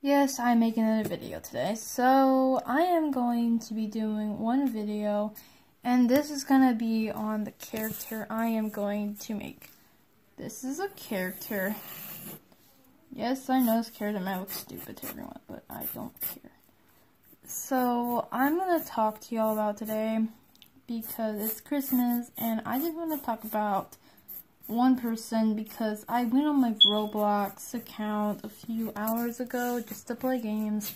Yes, I'm making another video today. So, I am going to be doing one video, and this is going to be on the character I am going to make. This is a character. Yes, I know this character might look stupid to everyone, but I don't care. So, I'm going to talk to y'all about today, because it's Christmas, and I just want to talk about one person because I went on my Roblox account a few hours ago just to play games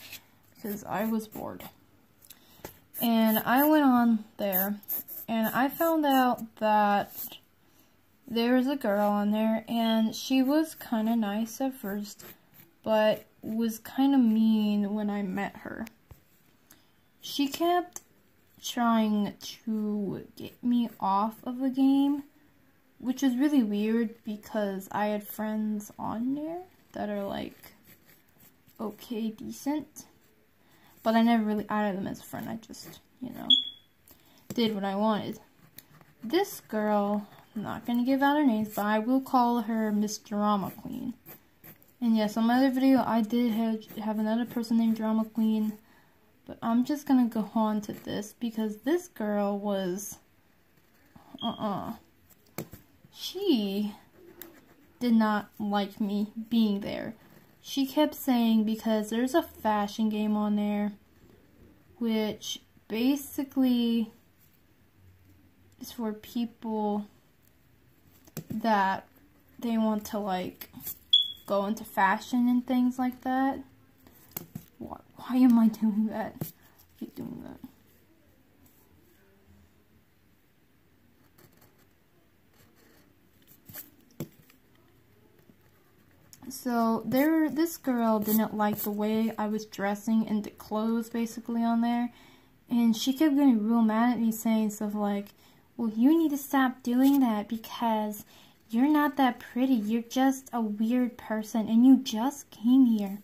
because I was bored. And I went on there and I found out that there was a girl on there and she was kind of nice at first, but was kind of mean when I met her. She kept trying to get me off of the game, which is really weird because I had friends on there that are like, okay, decent. But I never really added them as a friend. I just, did what I wanted. This girl, I'm not going to give out her names, but I will call her Miss Drama Queen. And yes, on my other video, I did have another person named Drama Queen. But I'm just going to go on to this because this girl was, she did not like me being there. She kept saying because there's a fashion game on there, which basically is for people that they want to like go into fashion and things like that. Why am I doing that? I keep doing that. So this girl didn't like the way I was dressing and the clothes basically on there, and she kept getting real mad at me saying stuff like, well, you need to stop doing that because you're not that pretty, you're just a weird person and you just came here.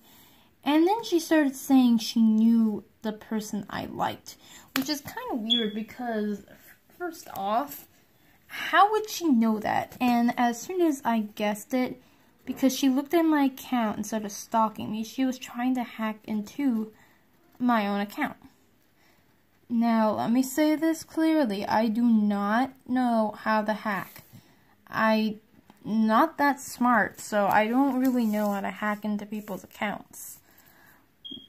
And then she started saying she knew the person I liked, which is kind of weird because first off, how would she know that? And as soon as I guessed it, because she looked at my account and started stalking me, she was trying to hack into my own account. Now, let me say this clearly. I do not know how to hack. I'm not that smart, so I don't really know how to hack into people's accounts.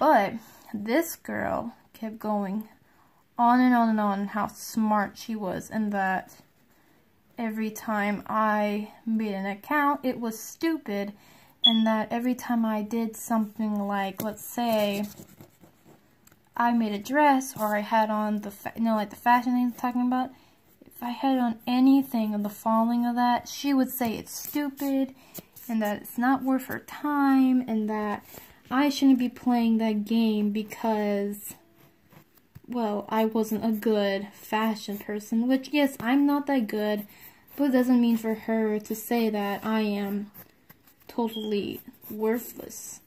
But this girl kept going on and on and on how smart she was, and that every time I made an account, it was stupid, and that every time I did something like, let's say, I made a dress, or I had on the, like the fashion thing I'm talking about, if I had on anything of the following of that, she would say it's stupid, and that it's not worth her time, and that I shouldn't be playing that game because, well, I wasn't a good fashion person, which, yes, I'm not that good, but it doesn't mean for her to say that I am totally worthless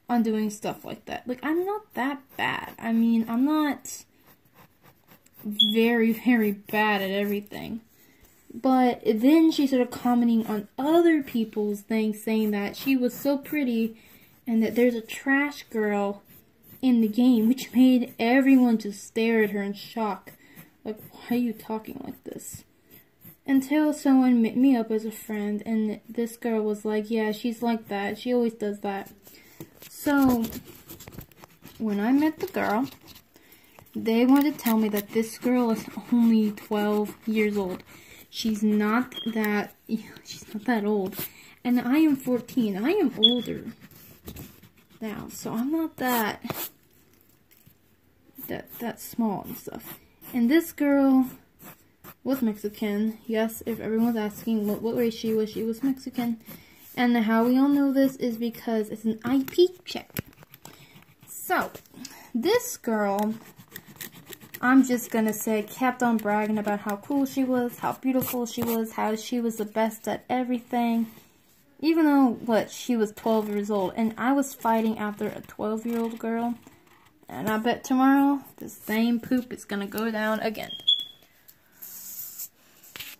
on doing stuff like that. Like, I'm not that bad. I mean, I'm not very, very bad at everything. But then she started commenting on other people's things, saying that she was so pretty and that there's a trash girl in the game, which made everyone just stare at her in shock. Like, why are you talking like this? Until someone met me up as a friend, and this girl was like, yeah, she's like that. She always does that. So, when I met the girl, they wanted to tell me that this girl is only 12 years old. She's not that old. And I am 14. I am older now, so I'm not that small and stuff. And this girl was Mexican. Yes, if everyone's asking what race she was Mexican. And how we all know this is because it's an IP check. So, this girl, I'm just gonna say, kept on bragging about how cool she was, how beautiful she was, how she was the best at everything. Even though, she was 12 years old, and I was fighting after a 12-year-old girl, and I bet tomorrow, the same poop is gonna go down again.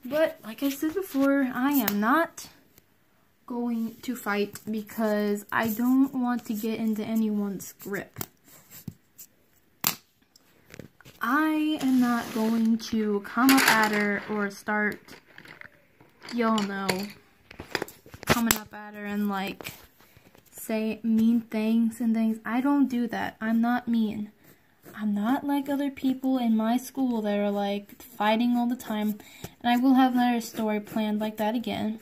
But, like I said before, I am not going to fight because I don't want to get into anyone's grip. I am not going to come up at her or start, y'all know, coming up at her and like say mean things and things. I don't do that. I'm not mean. I'm not like other people in my school that are like fighting all the time. And I will have another story planned like that again.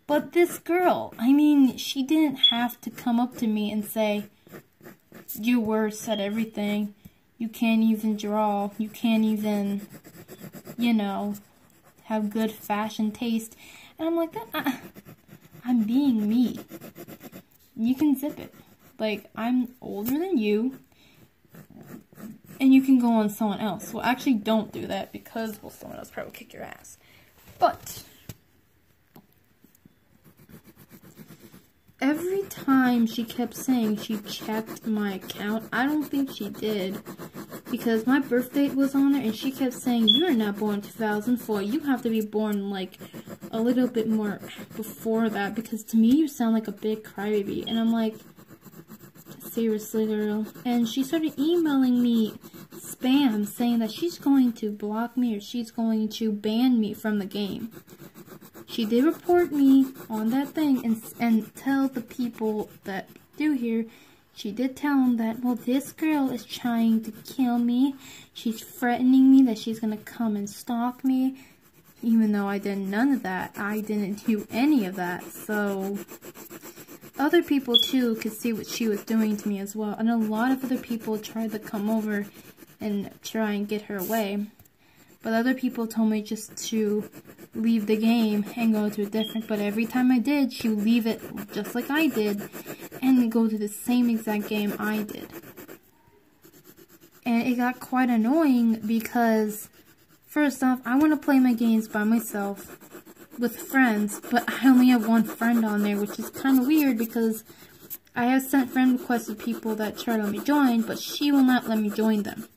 But this girl, I mean, she didn't have to come up to me and say, "You worse at everything. You can't even draw. You can't even, you know, have good fashion taste." And I'm like, I'm being me. You can zip it. Like, I'm older than you. And you can go on someone else. Well, actually, don't do that because, well, someone else probably will kick your ass. But every time she kept saying she checked my account, I don't think she did. Because my birth date was on there and she kept saying, "You're not born in 2004. You have to be born like a little bit more before that because to me you sound like a big crybaby." And I'm like, seriously, girl. And she started emailing me spam saying that she's going to block me or she's going to ban me from the game. She did report me on that thing and tell the people that do here, she did tell them that, well, this girl is trying to kill me. She's threatening me that she's going to come and stalk me. Even though I did none of that. I didn't do any of that. So other people too could see what she was doing to me as well. And a lot of other people tried to come over and try and get her away. But other people told me just to leave the game and go to a different. But every time I did, she would leave it just like I did and go to the same exact game I did. And it got quite annoying because, first off, I want to play my games by myself with friends, but I only have one friend on there, which is kind of weird because I have sent friend requests to people that try to let me join, but she will not let me join them.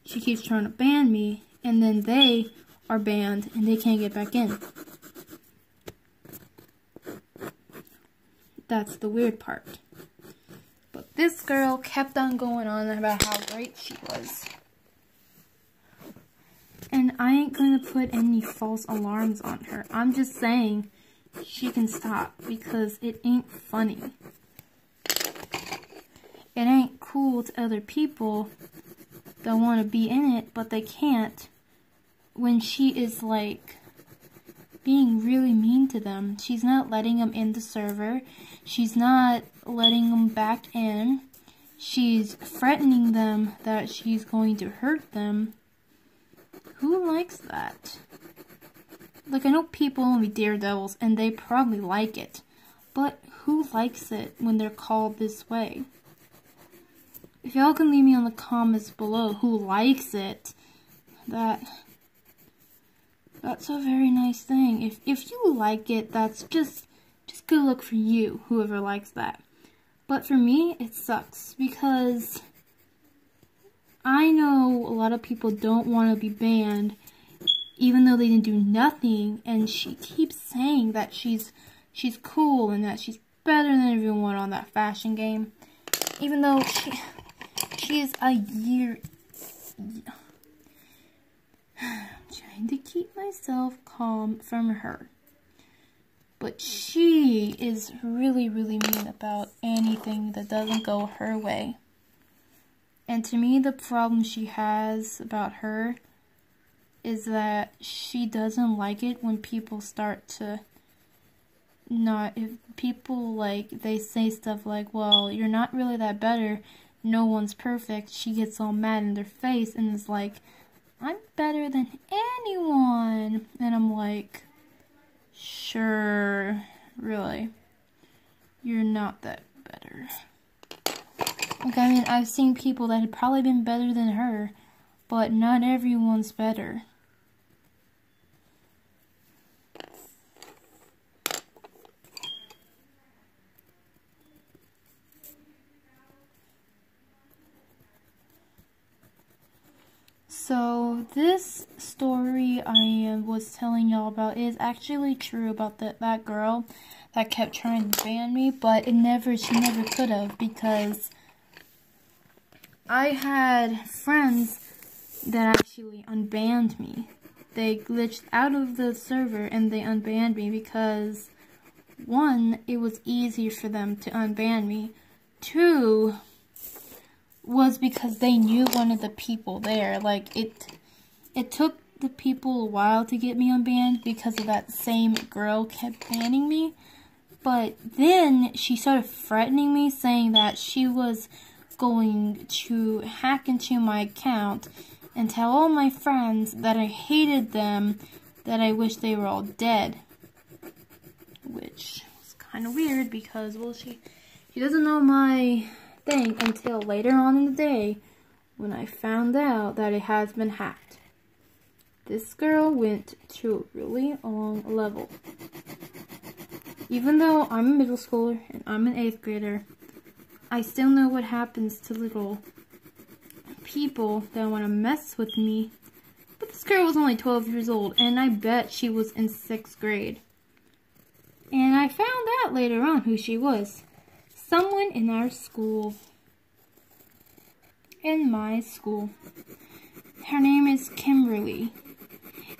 She keeps trying to ban me, and then they are banned and they can't get back in. That's the weird part. But this girl kept on going on about how great she was. And I ain't gonna put any false alarms on her. I'm just saying she can stop because it ain't funny. It ain't cool to other people that want to be in it, but they can't when she is like being really mean to them. She's not letting them in the server. She's not letting them back in. She's threatening them that she's going to hurt them. Who likes that? Like, I know people want to be daredevils, and they probably like it. But who likes it when they're called this way? If y'all can leave me on the comments below who likes it, that's a very nice thing. If you like it, that's just good luck for you, whoever likes that. But for me, it sucks because I know a lot of people don't want to be banned, even though they didn't do nothing, and she keeps saying that she's cool and that she's better than everyone on that fashion game, even though she is a year. I'm trying to keep myself calm from her, but she is really, really mean about anything that doesn't go her way. And to me, the problem she has about her is that she doesn't like it when people start to if people, like, they say stuff like, well, you're not really that better, no one's perfect. She gets all mad in their face and is like, I'm better than anyone. And I'm like, sure, really, you're not that better. Like, I mean, I've seen people that had probably been better than her, but not everyone's better. So, this story I was telling y'all about is actually true about that girl that kept trying to ban me, but she never could have, because I had friends that actually unbanned me. They glitched out of the server and they unbanned me because, one, it was easy for them to unban me. Two, was because they knew one of the people there. Like, it took the people a while to get me unbanned because of that same girl kept banning me. But then she started threatening me, saying that she was going to hack into my account and tell all my friends that I hated them, that I wish they were all dead. Which was kind of weird because, well, she doesn't know my thing until later on in the day when I found out that it has been hacked. This girl went to a really long level. Even though I'm a middle schooler and I'm an 8th grader, I still know what happens to little people that want to mess with me. But this girl was only 12 years old, and I bet she was in 6th grade. And I found out later on who she was. Someone in our school. In my school. Her name is Kimberly.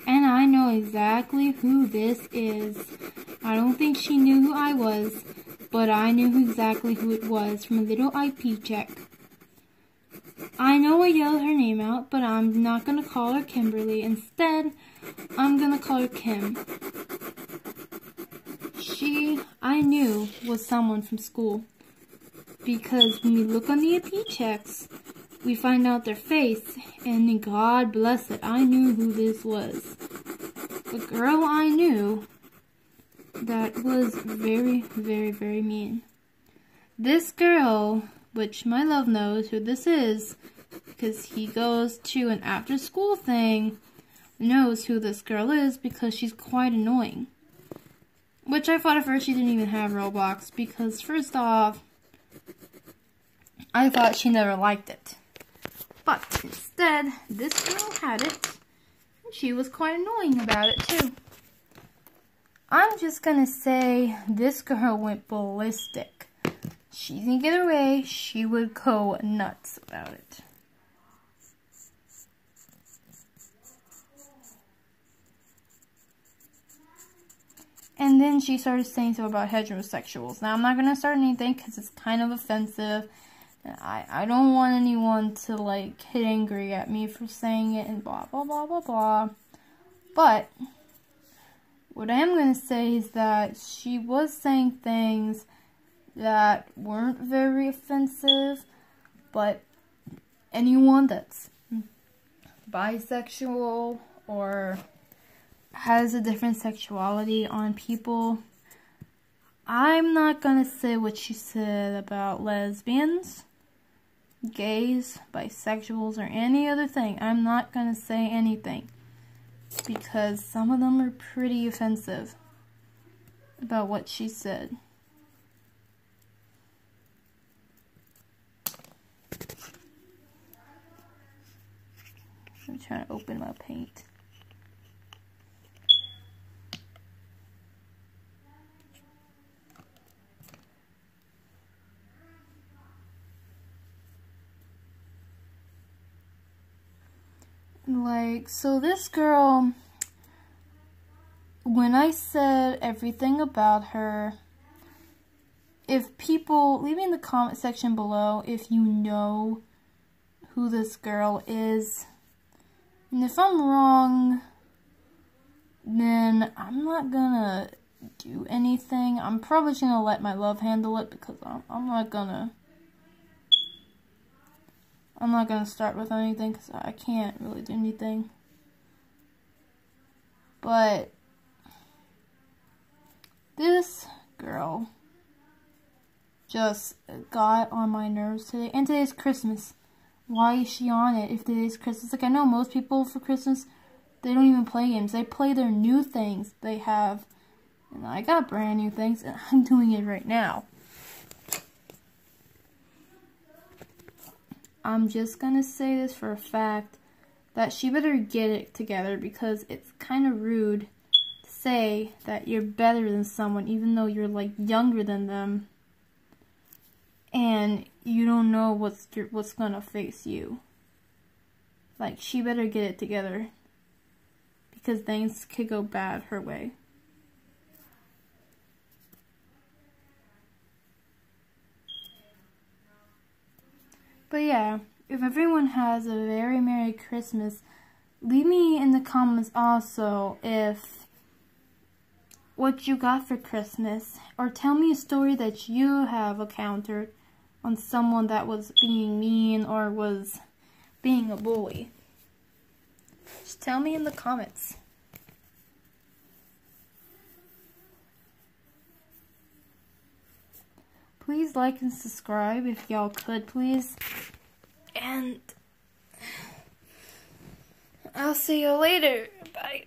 And I know exactly who this is. I don't think she knew who I was, but I knew exactly who it was from a little IP check. I know I yelled her name out, but I'm not going to call her Kimberly. Instead, I'm going to call her Kim. She, I knew, was someone from school. Because when we look on the IP checks, we find out their face, and God bless it, I knew who this was. The girl I knew that was very, very, very mean. This girl, which my love knows who this is, because he goes to an after-school thing, knows who this girl is because she's quite annoying. Which I thought at first she didn't even have Roblox, because first off, I thought she never liked it. But instead, this girl had it, and she was quite annoying about it too. I'm just gonna say this girl went ballistic. She didn't get her way, she would go nuts about it. And then she started saying so about heterosexuals. Now, I'm not gonna start anything because it's kind of offensive. I don't want anyone to, like, get angry at me for saying it and blah, blah, blah, blah, blah. But what I am going to say is that she was saying things that weren't very offensive, but anyone that's bisexual or has a different sexuality on people, I'm not going to say what she said about lesbians, gays, bisexuals, or any other thing. I'm not going to say anything because some of them are pretty offensive about what she said. I'm trying to open my paint. Like, so this girl, when I said everything about her, if people, leave me in the comment section below if you know who this girl is. And if I'm wrong, then I'm not gonna do anything. I'm probably just gonna let my love handle it because I'm not gonna start with anything because I can't really do anything. But this girl just got on my nerves today. And today's Christmas. Why is she on it if today's Christmas? Like, I know most people for Christmas, they don't even play games. They play their new things they have. And I got brand new things, and I'm doing it right now. I'm just gonna say this for a fact, that she better get it together because it's kind of rude to say that you're better than someone even though you're like younger than them and you don't know what's gonna face you. Like, she better get it together because things could go bad her way. But yeah, if everyone has a very Merry Christmas, leave me in the comments also if what you got for Christmas, or tell me a story that you have encountered on someone that was being mean or was being a bully. Just tell me in the comments. Please like and subscribe if y'all could, please. And I'll see you later. Bye.